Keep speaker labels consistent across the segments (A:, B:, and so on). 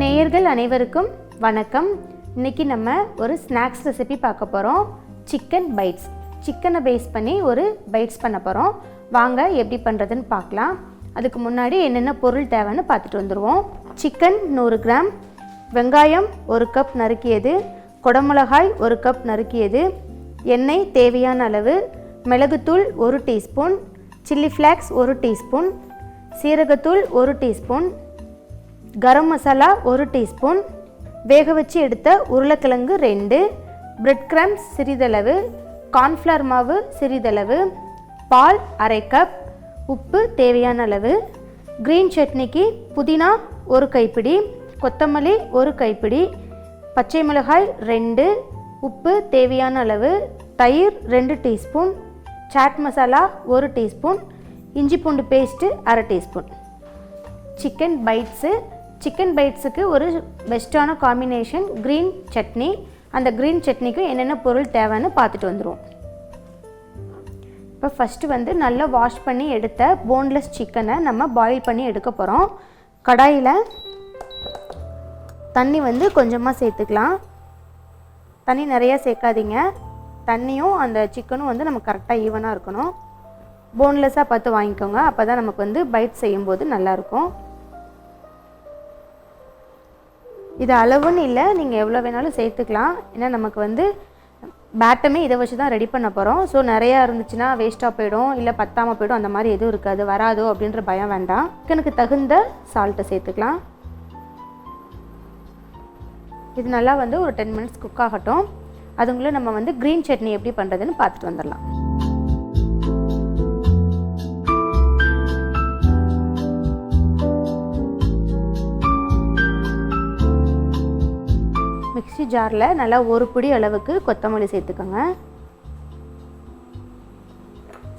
A: நேயர்கள் அனைவருக்கும் வணக்கம். இன்றைக்கி நம்ம ஒரு ஸ்நாக்ஸ் ரெசிபி பார்க்க போகிறோம். Chicken bytes. சிக்கனை பேஸ் பண்ணி ஒரு பைட்ஸ் பண்ண போகிறோம். வாங்க எப்படி பண்ணுறதுன்னு பார்க்கலாம். அதுக்கு முன்னாடி என்னென்ன பொருள் தேவைன்னு பார்த்துட்டு வந்துடுவோம். சிக்கன் 100 கிராம், வெங்காயம் 1 கப் நறுக்கியது, குடமிளகாய் 1 கப் நறுக்கியது, எண்ணெய் தேவையான அளவு, மிளகுத்தூள் 1 டீஸ்பூன், சில்லி ஃப்ளேக்ஸ் 1 டீஸ்பூன், சீரகத்தூள் 1 டீஸ்பூன், கரம் மசாலா 1 டீஸ்பூன், வேக வச்சு எடுத்த உருளைக்கிழங்கு 2, பிரெட் கிரம்ஸ் சிறிதளவு, கார்ன்ஃப்ளவர் மாவு சிறிதளவு, பால் அரை கப், உப்பு தேவையான அளவு, க்ரீன் சட்னிக்கு புதினா 1 கைப்பிடி, கொத்தமல்லி 1 கைப்பிடி, பச்சை மிளகாய் 2, உப்பு தேவையான அளவு, தயிர் 2 டீஸ்பூன், சாட் மசாலா 1 டீஸ்பூன், இஞ்சி பூண்டு பேஸ்ட்டு அரை டீஸ்பூன். Chicken bytes. சிக்கன் பைட்ஸுக்கு ஒரு பெஸ்ட்டான காம்பினேஷன் க்ரீன் சட்னி. அந்த க்ரீன் சட்னிக்கு என்னென்ன பொருள் தேவைன்னு பார்த்துட்டு வந்துடுவோம். இப்போ ஃபஸ்ட்டு நல்லா வாஷ் பண்ணி எடுத்த போன்லெஸ் சிக்கனை நம்ம பாயில் பண்ணி எடுக்க போகிறோம். கடாயில் தண்ணி கொஞ்சமாக சேர்த்துக்கலாம். தண்ணி நிறையா சேர்க்காதீங்க. தண்ணியும் அந்த சிக்கனும் நமக்கு கரெக்டாக ஈவனாக இருக்கணும். போன்லெஸ்ஸாக பார்த்து வாங்கிக்கோங்க. அப்போ தான் நமக்கு பைட் செய்யும்போது நல்லாயிருக்கும். இது அளவுன்னு இல்லை, நீங்கள் எவ்வளோ வேணாலும் சேர்த்துக்கலாம். ஏன்னா நமக்கு பேட்டமே இதை வச்சு தான் ரெடி பண்ண போகிறோம். ஸோ நிறையா இருந்துச்சுன்னா வேஸ்ட்டாக போயிடும், இல்லை பத்தாமல் போயிடும், அந்த மாதிரி எதுவும் இருக்காது, வராதோ அப்படின்ற பயம் வேண்டாம். சிக்கனுக்கு தகுந்த சால்ட்டை சேர்த்துக்கலாம். இது நல்லா ஒரு 10 மினிட்ஸ் குக் ஆகட்டும். அதுக்குள்ளே நம்ம க்ரீன் சட்னி எப்படி பண்ணுறதுன்னு பார்த்துட்டு வந்துடலாம். மிக்ஸி ஜாரில் நல்லா 1 பிடி அளவுக்கு கொத்தமல்லி சேர்த்துக்கோங்க.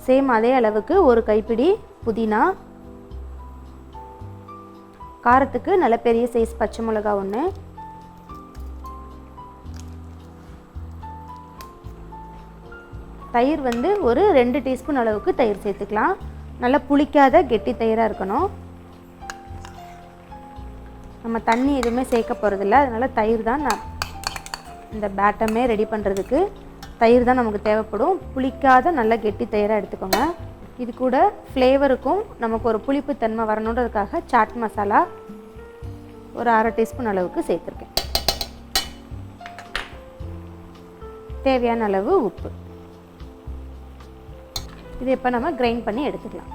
A: சேம் அதே அளவுக்கு 1 கைப்பிடி புதினா, காரத்துக்கு நல்ல பெரிய சைஸ் பச்சை மிளகா 1, தயிர் ஒரு 2 டீஸ்பூன் அளவுக்கு தயிர் சேர்த்துக்கலாம். நல்லா புளிக்காத கெட்டி தயிராக இருக்கணும். நம்ம தண்ணி எதுவுமே சேர்க்க போகிறதில்ல, அதனால் தயிர் தான் இந்த பேட்டமே ரெடி பண்ணுறதுக்கு தயிர் தான் நமக்கு தேவைப்படும். புளிக்காத நல்ல கெட்டி தயிராக எடுத்துக்கோங்க. இது கூட ஃப்ளேவருக்கும் நமக்கு ஒரு புளிப்பு தன்மை வரணுன்றதுக்காக சாட் மசாலா ஒரு அரை டீஸ்பூன் அளவுக்கு சேர்த்துருக்கேன். தேவையான அளவு உப்பு. இது இப்போ நம்ம கிரைண்ட் பண்ணி எடுத்துக்கலாம்.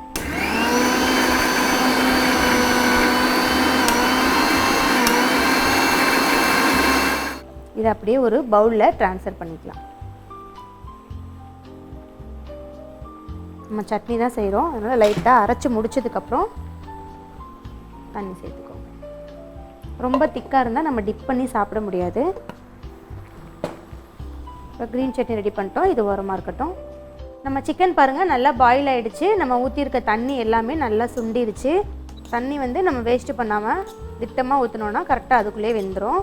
A: இதை அப்படியே ஒரு பவுலில் ட்ரான்ஸ்ஃபர் பண்ணிக்கலாம். நம்ம சட்னி தான் செய்கிறோம், அதனால் லைட்டாக அரைச்சி முடிச்சதுக்கப்புறம் தண்ணி சேர்த்துக்கோங்க. ரொம்ப திக்காக இருந்தால் நம்ம டிப் பண்ணி சாப்பிட முடியாது. இப்போ க்ரீன் சட்னி ரெடி பண்ணிட்டோம். இது ஓரமாக இருக்கட்டும். நம்ம சிக்கன் பாருங்கள் நல்லா பாயில் ஆகிடுச்சு. நம்ம ஊற்றிருக்க தண்ணி எல்லாமே நல்லா சுண்டிருச்சு. தண்ணி நம்ம வேஸ்ட்டு பண்ணாமல் திட்டமாக ஊற்றினோன்னா கரெக்டாக அதுக்குள்ளேயே வெந்துடும்.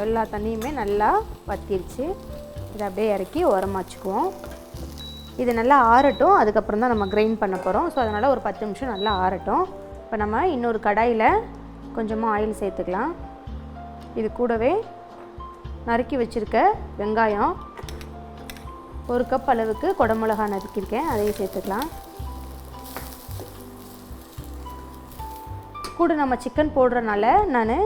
A: எல்லா தண்ணியுமே நல்லா வற்றிருச்சு. இதை அப்படியே இறக்கி ஓரமாக வச்சுக்குவோம். இது நல்லா ஆறட்டும், அதுக்கப்புறம் தான் நம்ம கிரைண்ட் பண்ண போகிறோம். ஸோ அதனால் ஒரு 10 நிமிஷம் நல்லா ஆறட்டும். இப்போ நம்ம இன்னொரு கடாயில் கொஞ்சமாக ஆயில் சேர்த்துக்கலாம். இது கூடவே நறுக்கி வச்சுருக்க வெங்காயம் 1 கப் அளவுக்கு குடமிளகா நறுக்கியிருக்கேன், அதையும் சேர்த்துக்கலாம். கூட நம்ம சிக்கன் போடுறதுனால நான்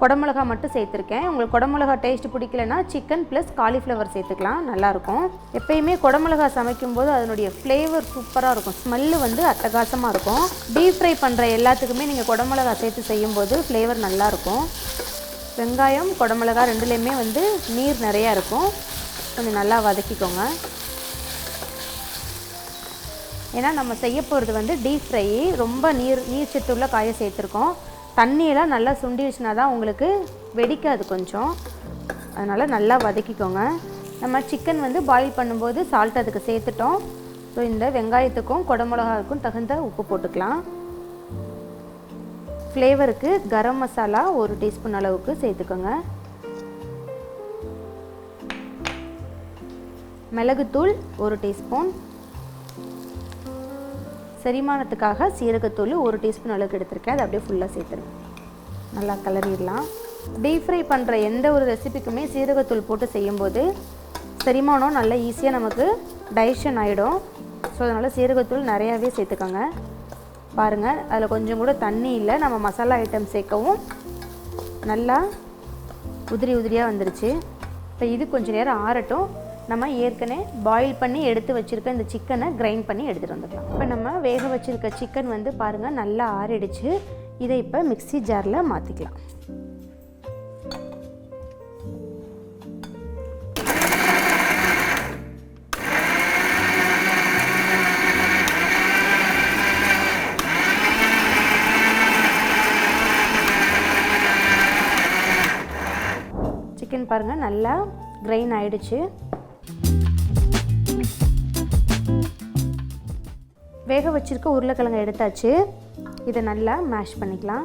A: குடமிளகா மட்டும் சேர்த்துருக்கேன். உங்களுக்கு குடமிளகா டேஸ்ட் பிடிக்கலன்னா சிக்கன் ப்ளஸ் காலிஃப்ளவர் சேர்த்துக்கலாம், நல்லாயிருக்கும். எப்பயுமே குடமிளகா சமைக்கும்போது அதனுடைய ஃப்ளேவர் சூப்பராக இருக்கும். ஸ்மெல்லு அட்டகாசமாக இருக்கும். டீப் ஃப்ரை பண்ணுற எல்லாத்துக்குமே நீங்கள் குடமிளகா சேர்த்து செய்யும்போது ஃப்ளேவர் நல்லாயிருக்கும். வெங்காயம் குடமிளகா ரெண்டுலேயுமே நீர் நிறையா இருக்கும். கொஞ்சம் நல்லா வதக்கிக்கோங்க. ஏன்னா நம்ம செய்ய போகிறது டீப் ஃப்ரை, ரொம்ப நீர் சத்துள்ள காயை சேர்த்துருக்கோம். தண்ணியெல்லாம் நல்லா சுண்டிடுச்சுனா தான் உங்களுக்கு வெடிக்காது கொஞ்சம். அதனால் நல்லா வதக்கிக்கோங்க. நம்ம சிக்கன் பாயில் பண்ணும்போது சால்ட் அதுக்கு சேர்த்துட்டோம். ஸோ இந்த வெங்காயத்துக்கும் குடமிளகாவுக்கும் தகுந்த உப்பு போட்டுக்கலாம். ஃப்ளேவருக்கு கரம் மசாலா 1 டீஸ்பூன் அளவுக்கு சேர்த்துக்கோங்க. மிளகுத்தூள் 1 டீஸ்பூன், செரிமானத்துக்காக சீரகத்தூள் 1 டீஸ்பூன் அளவுக்கு எடுத்துருக்கேன். அதை அப்படியே ஃபுல்லாக சேர்த்துருங்க. நல்லா கிளறிடலாம். டீப் ஃப்ரை பண்ணுற எந்த ஒரு ரெசிபிக்குமே சீரகத்தூள் போட்டு செய்யும்போது செரிமானம் நல்லா ஈஸியாக நமக்கு டைஜஷன் ஆகிடும். ஸோ அதனால் சீரகத்தூள் நிறையாவே சேர்த்துக்கோங்க. பாருங்கள், அதில் கொஞ்சம் கூட தண்ணி இல்லை. நம்ம மசாலா ஐட்டம் சேர்க்கவும் நல்லா உதிரி உதிரியாக வந்துருச்சு. இப்போ இது கொஞ்சம் நேரம் ஆறட்டும். நம்ம ஏற்கனவே பாயில் பண்ணி எடுத்து வச்சுருக்க இந்த சிக்கனை கிரைண்ட் பண்ணி எடுத்துகிட்டு வந்துடலாம். இப்போ நம்ம வேக வச்சுருக்க சிக்கன் வந்து பாருங்கள் நல்லா ஆறிடுச்சு. இதை இப்போ மிக்ஸி ஜாரில் மாற்றிக்கலாம். சிக்கன் பாருங்கள் நல்லா கிரைண்ட் ஆகிடுச்சு. வேக வச்சுருக்க உருளைக்கிழங்கு எடுத்தாச்சு. இதை நல்லா மேஷ் பண்ணிக்கலாம்.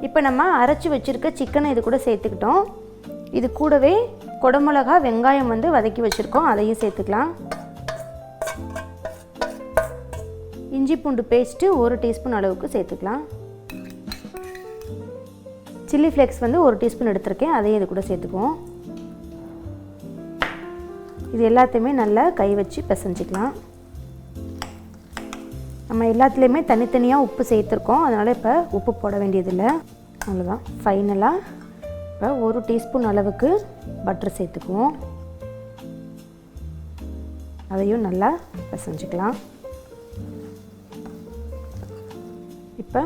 A: இப்போ நம்ம அரைச்சி வச்சுருக்க சிக்கனை இது கூட சேர்த்துக்கிட்டோம். இது கூடவே குடமிளகா வெங்காயம் வந்து வதக்கி வச்சுருக்கோம், அதையும் சேர்த்துக்கலாம். இஞ்சி பூண்டு பேஸ்ட்டு 1 டீஸ்பூன் அளவுக்கு சேர்த்துக்கலாம். சில்லி ஃப்ளேக்ஸ் வந்து 1 டீஸ்பூன் எடுத்திருக்கேன், அதையும் இது கூட சேர்த்துக்குவோம். இது எல்லாத்தையுமே நல்லா கை வச்சு பிசைஞ்சிக்கலாம். நம்ம எல்லாத்துலேயுமே தனித்தனியாக உப்பு சேர்த்துருக்கோம், அதனால் இப்போ உப்பு போட வேண்டியதில்லை. அவ்வளோதான். ஃபைனலாக இப்போ 1 டீஸ்பூன் அளவுக்கு பட்டர் சேர்த்துக்குவோம். அதையும் நல்லா பிசைஞ்சிக்கலாம். இப்போ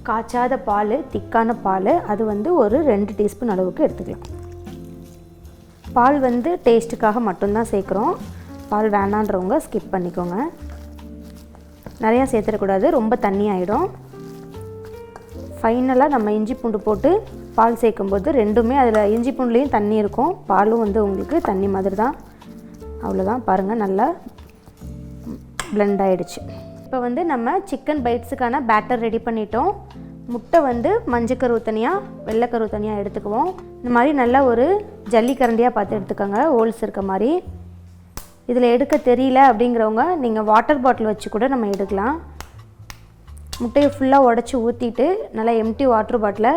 A: காய்ச்சாத பால், திக்கான பால், அது வந்து ஒரு 2 டீஸ்பூன் அளவுக்கு எடுத்துக்கலாம். பால் வந்து டேஸ்ட்டுக்காக மட்டும்தான் சேர்க்குறோம். பால் வேணான்றவங்க ஸ்கிப் பண்ணிக்கோங்க. நிறையா சேர்த்துடக்கூடாது, ரொம்ப தண்ணி ஆகிடும். ஃபைனலாக நம்ம இஞ்சி பூண்டு போட்டு பால் சேர்க்கும்போது ரெண்டுமே அதில் இஞ்சி பூண்டுலேயும் தண்ணி இருக்கும், பாலும் வந்து உங்களுக்கு தண்ணி மாதிரி தான். அவ்வளோதான். பாருங்கள், நல்லா பிளெண்ட் ஆகிடுச்சு. இப்போ வந்து நம்ம சிக்கன் பைட்ஸுக்கான பேட்டர் ரெடி பண்ணிட்டோம். முட்டை வந்து மஞ்சக்கரு தனியாக, வெள்ளைக்கரு தனியாக எடுத்துக்குவோம். இந்த மாதிரி நல்லா ஒரு ஜல்லி கரண்டியாக பார்த்து எடுத்துக்கோங்க, ஹோல்ஸ் இருக்க மாதிரி. இதில் எடுக்க தெரியல அப்படிங்கிறவங்க நீங்கள் வாட்டர் பாட்டில் வச்சு கூட நம்ம எடுக்கலாம். முட்டையை ஃபுல்லாக உடச்சி ஊற்றிட்டு நல்லா எம்டி வாட்டர் பாட்டிலை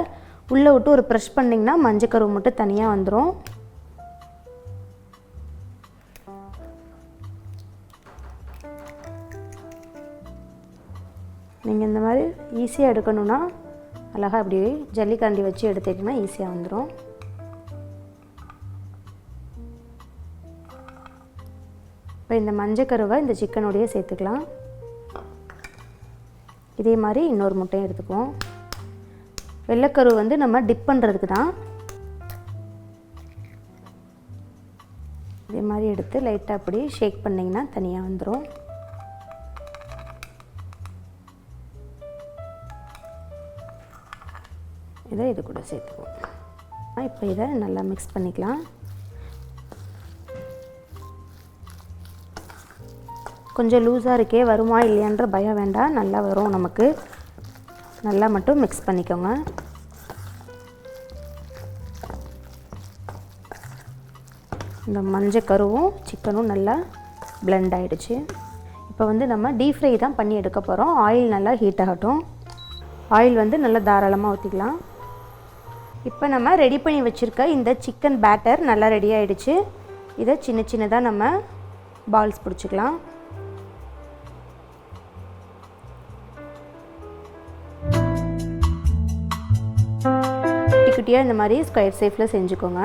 A: உள்ளே விட்டு ஒரு ப்ரெஷ் பண்ணிங்கன்னா மஞ்சக்கரு மட்டும் தனியாக வந்துடும். நீங்கள் இந்த மாதிரி ஈஸியாக எடுக்கணுன்னா அழகாக அப்படியே ஜல்லிக்கரண்டி வச்சு எடுத்துக்கிட்டிங்கன்னா ஈஸியாக வந்துடும். இப்போ இந்த மஞ்சக்கருவை இந்த சிக்கனோடையே சேர்த்துக்கலாம். இதே மாதிரி இன்னொரு முட்டையும் எடுத்துக்குவோம். வெள்ளைக்கரு வந்து நம்ம டிப் பண்ணுறதுக்கு தான். இதே மாதிரி எடுத்து லைட்டாக அப்படி ஷேக் பண்ணிங்கன்னா தனியாக வந்துடும். இதை இது கூட சேர்த்துக்குவோம். இப்போ இதை நல்லா மிக்ஸ் பண்ணிக்கலாம். கொஞ்சம் லூஸாக இருக்கே, வருமா இல்லையான்ற பயம் வேண்டாம், நல்லா வரும் நமக்கு. நல்லா மட்டும் மிக்ஸ் பண்ணிக்கோங்க. இந்த மஞ்சள் கருவும் சிக்கனும் நல்லா பிளெண்ட் ஆகிடுச்சு. இப்போ வந்து நம்ம டீப் ஃப்ரை தான் பண்ணி எடுக்க போகிறோம். ஆயில் நல்லா ஹீட் ஆகட்டும். ஆயில் வந்து நல்லா தாராளமாக ஊற்றிக்கலாம். இப்போ நம்ம ரெடி பண்ணி வச்சுருக்க இந்த சிக்கன் பேட்டர் நல்லா ரெடி ஆகிடுச்சு. இதை சின்ன சின்னதாக நம்ம பால்ஸ் பிடிச்சிக்கலாம். குட்டி குட்டியாக இந்த மாதிரி ஸ்கொயர் ஷேப்பில் செஞ்சுக்கோங்க.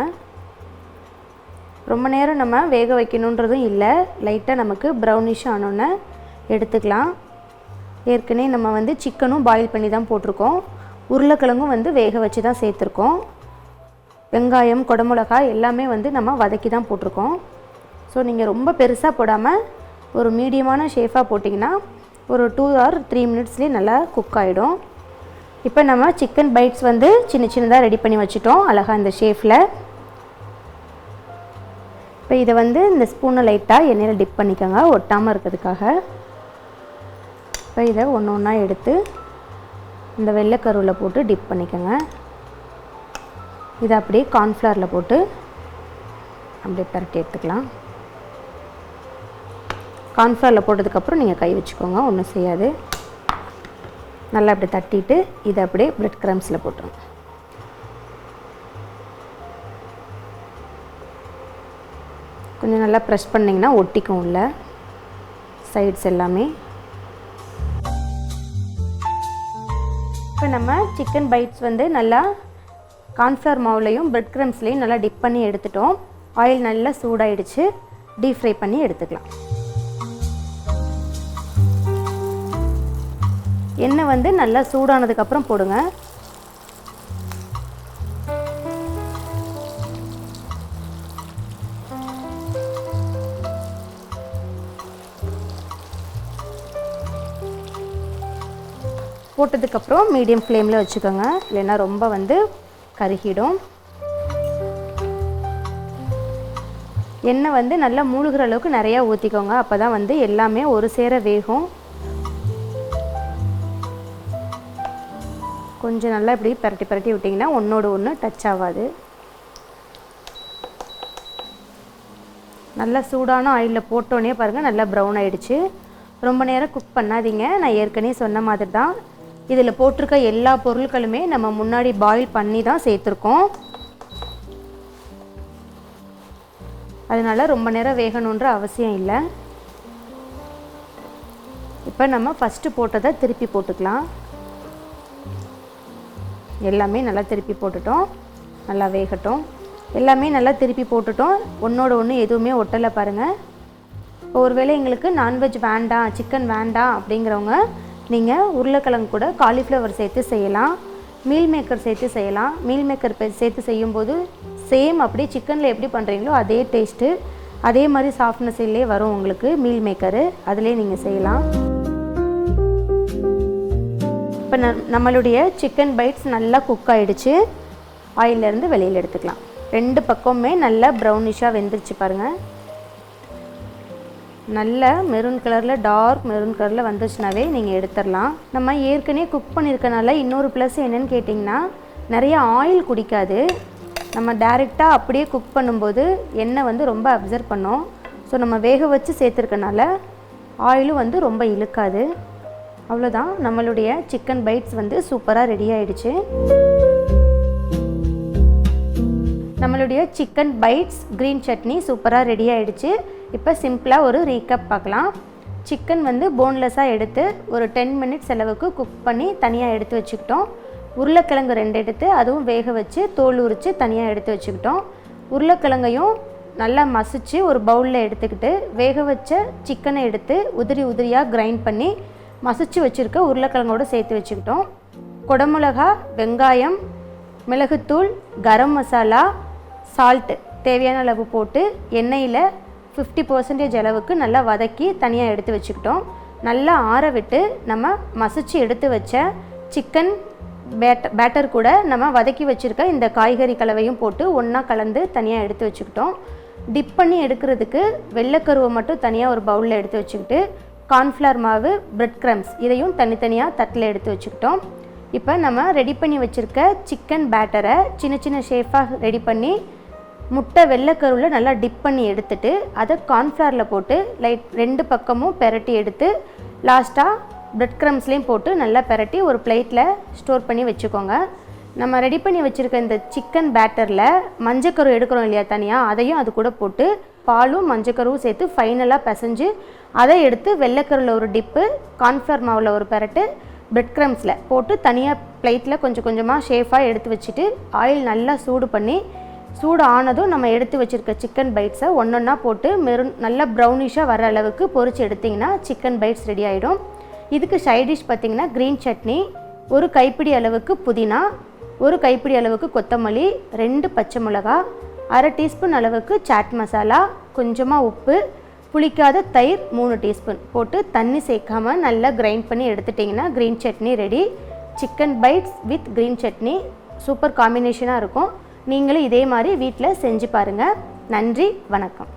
A: ரொம்ப நேரம் நம்ம வேக வைக்கணுன்றதும் இல்லை, லைட்டாக நமக்கு ப்ரௌனிஷ் ஆனோன்னே எடுத்துக்கலாம். ஏற்கனவே நம்ம வந்து சிக்கனும் பாயில் பண்ணி தான் போட்டிருக்கோம், உருளைக்கிழங்கும் வந்து வேக வச்சு தான் சேர்த்துருக்கோம். வெங்காயம், குடமிளகாய் எல்லாமே வந்து நம்ம வதக்கி தான் போட்டிருக்கோம். ஸோ நீங்கள் ரொம்ப பெருசாக போடாமல் ஒரு மீடியமான ஷேஃபாக போட்டிங்கன்னா ஒரு 2 or 3 மினிட்ஸ்லேயே நல்லா குக் ஆகிடும். இப்போ நம்ம சிக்கன் பைட்ஸ் வந்து சின்ன சின்னதாக ரெடி பண்ணி வச்சுட்டோம் அழகாக இந்த ஷேஃபில். இப்போ இதை வந்து இந்த ஸ்பூனை லைட்டாக எண்ணெயில் டிப் பண்ணிக்கோங்க, ஒட்டாமல் இருக்கிறதுக்காக. இப்போ இதை ஒன்று ஒன்றா எடுத்து இந்த வெள்ளைக்கருவில் போட்டு டிப் பண்ணிக்கோங்க. இதை அப்படியே கார்ன்ஃப்ளவரில் போட்டு அப்படியே பரட்டி எடுத்துக்கலாம். கார்ன்ஃப்ளவரில் போட்டதுக்கப்புறம் நீங்கள் கை வச்சுக்கோங்க, ஒன்றும் செய்யாது. நல்லா அப்படி தட்டிட்டு இதை அப்படியே பிரெட் க்ரம்ஸில் போட்டுருங்க. கொஞ்சம் நல்லா ப்ரெஸ் பண்ணிங்கன்னா ஒட்டிக்கும் உள்ள சைட்ஸ் எல்லாமே. இப்போ நம்ம சிக்கன் பைட்ஸ் வந்து நல்லா கார்ன்ஃப்ளவர் மாவுலையும் பிரெட் க்ரம்ஸ்லையும் நல்லா டிப் பண்ணி எடுத்துட்டோம். ஆயில் நல்லா சூடாயிடுச்சு. டீப் ஃப்ரை பண்ணி எடுத்துக்கலாம். எண்ணெய் வந்து நல்லா சூடானதுக்கப்புறம் போடுங்க. போட்டதுக்கப்புறம் மீடியம் ஃப்ளேமில் வச்சுக்கோங்க, இல்லைன்னா ரொம்ப வந்து கருகிடும். எண்ணெய் வந்து நல்லா மூழ்கிற அளவுக்கு நிறையா ஊற்றிக்கோங்க, அப்போ தான் வந்து எல்லாமே ஒரு சேர வேகும். கொஞ்சம் நல்லா இப்படி பரட்டி பரட்டி விட்டிங்கன்னா ஒன்றோடு ஒன்று டச் ஆகாது. நல்லா சூடான ஆயிலில் போட்டோன்னே பாருங்கள் நல்லா ப்ரௌன் ஆகிடுச்சு. ரொம்ப நேரம் குக் பண்ணாதீங்க. நான் ஏற்கனவே சொன்ன மாதிரி தான் இதில் போட்டிருக்க எல்லா பொருட்களுமே நம்ம முன்னாடி பாயில் பண்ணி தான் சேர்த்துருக்கோம். அதனால் ரொம்ப நேரம் வேகணுன்ற அவசியம் இல்லை. இப்போ நம்ம ஃபஸ்ட்டு போட்டதை திருப்பி போட்டுக்கலாம். எல்லாமே நல்லா திருப்பி போட்டுட்டோம். நல்லா வேகட்டும். எல்லாமே நல்லா திருப்பி போட்டுட்டோம். ஒன்றோட ஒன்று எதுவுமே ஒட்டலை பாருங்கள். இப்போ ஒருவேளை எங்களுக்கு நான்வெஜ் வேண்டாம், சிக்கன் வேண்டாம் அப்படிங்கிறவங்க நீங்கள் உருளைக்கிழங்கு கூட காலிஃப்ளவர் சேர்த்து செய்யலாம், மீல் மேக்கர் சேர்த்து செய்யலாம். மீல் மேக்கர் சேர்த்து செய்யும்போது சேம் அப்படியே சிக்கனில் எப்படி பண்ணுறீங்களோ அதே டேஸ்ட்டு, அதே மாதிரி சாஃப்ட்னஸ் இல்லே வரும் உங்களுக்கு மீல் மேக்கரு. அதிலே நீங்கள் செய்யலாம். இப்போ நம்மளுடைய சிக்கன் பைட்ஸ் நல்லா குக் ஆகிடுச்சு. ஆயிலேருந்து வெளியில் எடுத்துக்கலாம். ரெண்டு பக்கமுமே நல்லா ப்ரௌனிஷாக வெந்துருச்சு பாருங்கள். நல்ல மெரூன் கலரில், டார்க் மெரூன் கலரில் வந்துச்சுனாவே நீங்கள் எடுத்துடலாம். நம்ம ஏற்கனவே குக் பண்ணியிருக்கனால இன்னொரு ப்ளஸ் என்னென்னு கேட்டிங்கன்னா, நிறைய ஆயில் குடிக்காது. நம்ம டைரெக்டாக அப்படியே குக் பண்ணும்போது எண்ணெய் வந்து ரொம்ப அப்சர்வ் பண்ணோம். ஸோ நம்ம வேக வச்சு சேர்த்துருக்கனால ஆயிலும் வந்து ரொம்ப இழுக்காது. அவ்வளோதான், நம்மளுடைய சிக்கன் பைட்ஸ் வந்து சூப்பராக ரெடி ஆகிடுச்சு. நம்மளுடைய சிக்கன் பைட்ஸ் க்ரீன் சட்னி சூப்பராக ரெடி ஆகிடுச்சு. இப்போ சிம்பிளாக ஒரு ரீகப் பார்க்கலாம். சிக்கன் வந்து போன்லெஸ்ஸாக எடுத்து ஒரு 10 மினிட்ஸ் அளவுக்கு குக் பண்ணி தனியாக எடுத்து வச்சுக்கிட்டோம். உருளைக்கிழங்கு 2 எடுத்து அதுவும் வேக வச்சு தோல் உரித்து தனியாக எடுத்து வச்சுக்கிட்டோம். உருளைக்கிழங்கையும் நல்லா மசிச்சு ஒரு பவுலில் எடுத்துக்கிட்டு வேக வச்ச சிக்கனை எடுத்து உதிரி உதிரியாக கிரைண்ட் பண்ணி மசிச்சு வச்சுருக்க உருளைக்கிழங்கோடு சேர்த்து வச்சுக்கிட்டோம். குடமிளகா, வெங்காயம், மிளகுத்தூள், கரம் மசாலா, சால்ட்டு தேவையான அளவு போட்டு எண்ணெயில் 50% அளவுக்கு நல்லா வதக்கி தனியாக எடுத்து வச்சுக்கிட்டோம். நல்லா ஆற விட்டு நம்ம மசிச்சு எடுத்து வச்ச சிக்கன் பேட்டர் கூட நம்ம வதக்கி வச்சுருக்க இந்த காய்கறி கலவையும் போட்டு ஒன்றா கலந்து தனியாக எடுத்து வச்சுக்கிட்டோம். டிப் பண்ணி எடுக்கிறதுக்கு வெள்ளைக்கருவை மட்டும் தனியாக ஒரு பவுலில் எடுத்து வச்சுக்கிட்டு கார்ன்ஃப்ளவர் மாவு, பிரெட் க்ரம்ஸ் இதையும் தனித்தனியாக தட்டில் எடுத்து வச்சுக்கிட்டோம். இப்போ நம்ம ரெடி பண்ணி வச்சுருக்க சிக்கன் பேட்டரை சின்ன சின்ன ஷேப்பாக ரெடி பண்ணி முட்டை வெள்ளைக்கருவில் நல்லா டிப் பண்ணி எடுத்துட்டு அதை கார்ன்ஃப்ளவரில் போட்டு லைட் 2 பக்கமும் பெரட்டி எடுத்து லாஸ்ட்டாக பிரெட் க்ரம்ஸ்லேயும் போட்டு நல்லா பெரட்டி ஒரு பிளேட்டில் ஸ்டோர் பண்ணி வச்சுக்கோங்க. நம்ம ரெடி பண்ணி வச்சுருக்க இந்த சிக்கன் பேட்டரில் மஞ்சக்கரு எடுக்கிறோம் இல்லையா தனியாக, அதையும் அது கூட போட்டு பாலும் மஞ்சக்கருவும் சேர்த்து ஃபைனலாக பிசைஞ்சு அதை எடுத்து வெள்ளைக்கருவில் ஒரு டிப்பு, கார்ன்ஃப்ளவர் மாவில் ஒரு பெரட்டு, பிரெட் க்ரம்ஸில் போட்டு தனியாக பிளேட்டில் கொஞ்சம் கொஞ்சமாக ஷேஃபாக எடுத்து வச்சுட்டு ஆயில் நல்லா சூடு பண்ணி சூடு ஆனதும் நம்ம எடுத்து வச்சுருக்க சிக்கன் பைட்ஸை ஒன்றொன்னா போட்டு மெரூன் நல்லா ப்ரௌனிஷாக வர அளவுக்கு பொரிச்சு எடுத்திங்கன்னா சிக்கன் பைட்ஸ் ரெடி ஆகிடும். இதுக்கு சைட் டிஷ் பார்த்திங்கன்னா க்ரீன் சட்னி, ஒரு கைப்பிடி அளவுக்கு புதினா, ஒரு கைப்பிடி அளவுக்கு கொத்தமல்லி, 2 பச்சை மிளகா, அரை டீஸ்பூன் அளவுக்கு சாட் மசாலா, கொஞ்சமாக உப்பு, புளிக்காத தயிர் 3 டீஸ்பூன் போட்டு தண்ணி சேர்க்காமல் நல்லா கிரைண்ட் பண்ணி எடுத்துட்டிங்கன்னா green chutney ready. Chicken bites with green chutney super காம்பினேஷனாக இருக்கும். நீங்களும் இதே மாதிரி வீட்டில் செஞ்சு பாருங்கள். நன்றி, வணக்கம்.